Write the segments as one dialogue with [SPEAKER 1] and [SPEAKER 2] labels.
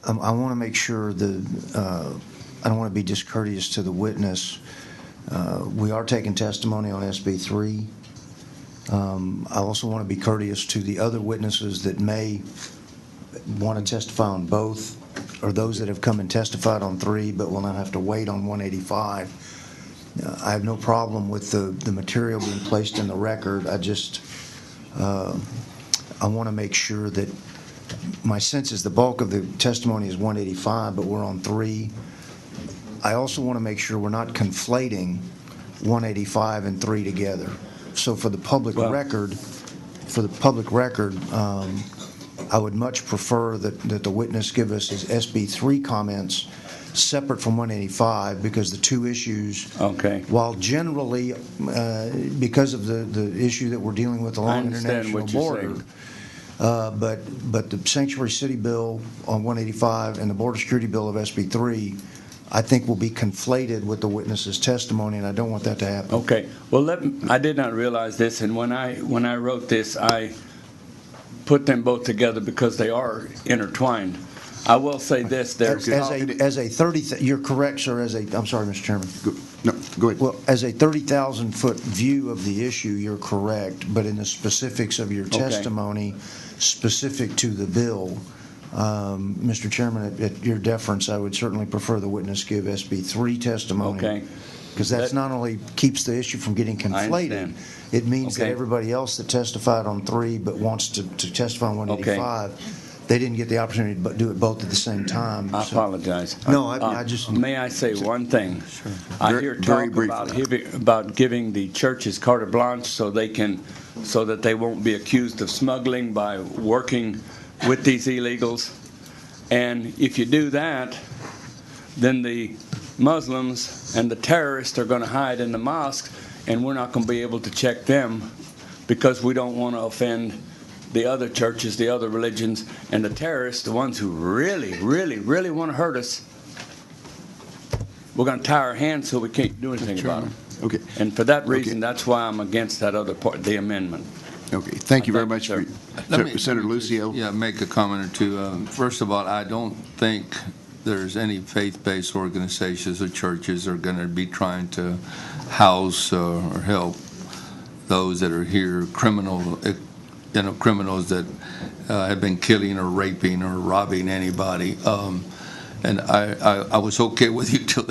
[SPEAKER 1] I want to make sure that I don't want to be discourteous to the witness. We are taking testimony on SB 3. I also want to be courteous to the other witnesses that may want to testify on both, or those that have come and testified on 3 but will not have to wait on 185. I have no problem with the material being placed in the record. I just I want to make sure that my sense is the bulk of the testimony is 185, but we're on 3. I also want to make sure we're not conflating 185 and 3 together. So for the public record, I would much prefer that the witness give us his SB 3 comments separate from 185, because the two issues, while generally because of the issue that we're dealing with along international border, but the Sanctuary City Bill on 185 and the Border Security Bill of SB 3, I think, will be conflated with the witness's testimony, and I don't want that to happen.
[SPEAKER 2] Okay. Well, I did not realize this, and when I wrote this, I put them both together because they are intertwined. I will say this: as
[SPEAKER 1] a 30, you're correct, sir. I'm sorry, Mr. Chairman.
[SPEAKER 3] No, go ahead.
[SPEAKER 1] Well, as a 30,000-foot view of the issue, you're correct, but in the specifics of your testimony, specific to the bill, Mr. Chairman, at your deference, I would certainly prefer the witness give SB 3 testimony.
[SPEAKER 2] Okay.
[SPEAKER 1] Because that not only keeps the issue from getting conflated, it means that everybody else that testified on 3 but wants to testify on 185, they didn't get the opportunity to do it both at the same time.
[SPEAKER 2] I apologize.
[SPEAKER 1] No, I just...
[SPEAKER 2] May I say one thing?
[SPEAKER 3] Sure.
[SPEAKER 2] I hear talk about giving the churches carte blanche so that they won't be accused of smuggling by working with these illegals. And if you do that, then the Muslims and the terrorists are going to hide in the mosques, and we're not going to be able to check them because we don't want to offend the other churches, the other religions, and the terrorists, the ones who really, really, really want to hurt us. We're going to tie our hands so we can't do anything about them.
[SPEAKER 3] Okay.
[SPEAKER 2] And for that reason, that's why I'm against that other part, the amendment.
[SPEAKER 3] Okay. Thank you very much. Senator Lucio.
[SPEAKER 4] Yeah, make a comment or two. First of all, I don't think there's any faith-based organizations or churches are going to be trying to house or help those that are here, criminals that have been killing or raping or robbing anybody. And I was okay with you till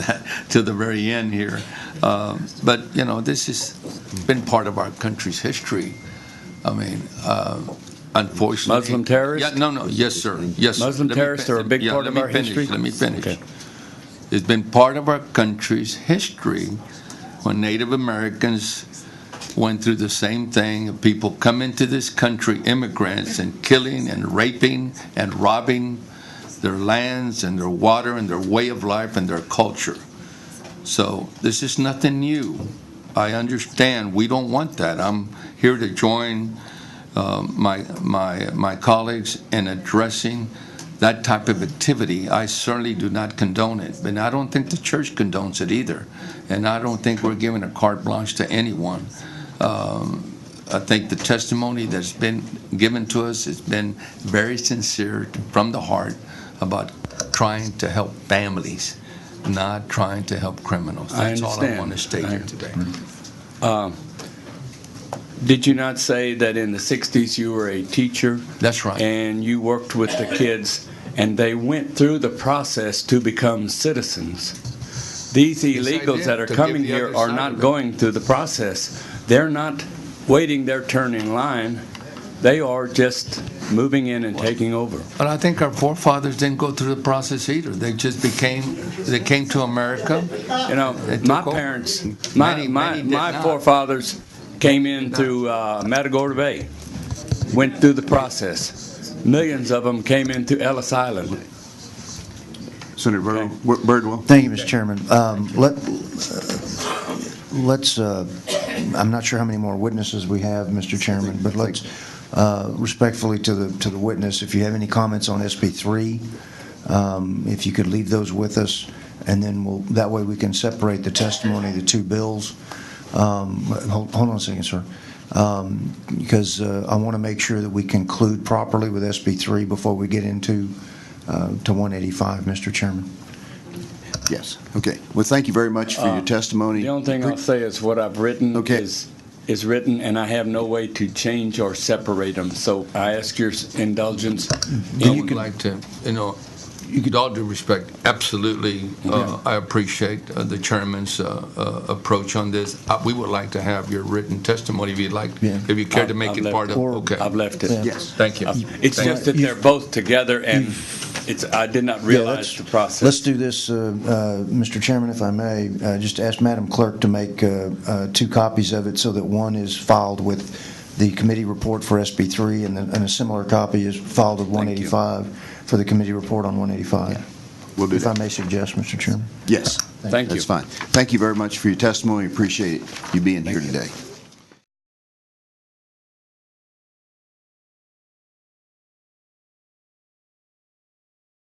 [SPEAKER 4] the very end here. But this has been part of our country's history. I mean, unfortunately,
[SPEAKER 2] Muslim terrorists?
[SPEAKER 4] Yeah, no, yes, sir. Yes,
[SPEAKER 2] Muslim terrorists are a big part of our history.
[SPEAKER 4] Let me finish.
[SPEAKER 2] Okay.
[SPEAKER 4] It's been part of our country's history when Native Americans went through the same thing. People come into this country, immigrants, and killing and raping and robbing their lands and their water and their way of life and their culture. So this is nothing new. I understand. We don't want that. I'm here to join my colleagues in addressing that type of activity. I certainly do not condone it, but I don't think the church condones it either, and I don't think we're giving a carte blanche to anyone. I think the testimony that's been given to us has been very sincere from the heart about trying to help families, not trying to help criminals. That's all I want to state here today.
[SPEAKER 2] Did you not say that in the 60s you were a teacher?
[SPEAKER 4] That's right.
[SPEAKER 2] And you worked with the kids, and they went through the process to become citizens. These illegals that are coming here are not going through the process. They're not waiting their turn in line. They are just moving in and taking over.
[SPEAKER 4] But I think our forefathers didn't go through the process either. They just came to America.
[SPEAKER 2] My parents, my forefathers came in through Matagorda Bay, went through the process. Millions of them came into Ellis Island.
[SPEAKER 3] Senator Birdwell.
[SPEAKER 1] Thank you, Mr. Chairman. Let's. I'm not sure how many more witnesses we have, Mr. Chairman, but let's respectfully to the witness. If you have any comments on SB 3, if you could leave those with us, and then that way we can separate the testimony of the two bills. Hold on a second, sir, because I want to make sure that we conclude properly with SB 3 before we get into to 185, Mr. Chairman.
[SPEAKER 3] Yes. Okay. Well, thank you very much for your testimony.
[SPEAKER 2] The only thing I'll say is what I've written
[SPEAKER 3] Okay.
[SPEAKER 2] is written, and I have no way to change or separate them. So I ask your indulgence.
[SPEAKER 4] I would like to, with all due respect, absolutely, I appreciate the chairman's approach on this. We would like to have your written testimony if you'd like, if you care to make it part of. Okay.
[SPEAKER 2] I've left it.
[SPEAKER 3] Yes.
[SPEAKER 4] Thank you.
[SPEAKER 2] It's just that they're both together, and I did not realize the process.
[SPEAKER 1] Let's do this, Mr. Chairman, if I may. Just ask Madam Clerk to make 2 copies of it so that one is filed with the committee report for SB3 and a similar copy is filed with 185 for the committee report on 185.
[SPEAKER 3] Yeah. We'll do
[SPEAKER 1] If
[SPEAKER 3] that.
[SPEAKER 1] I may suggest, Mr. Chairman.
[SPEAKER 3] Yes.
[SPEAKER 2] Thank you.
[SPEAKER 3] That's fine. Thank you very much for your testimony. Appreciate it, you being here today.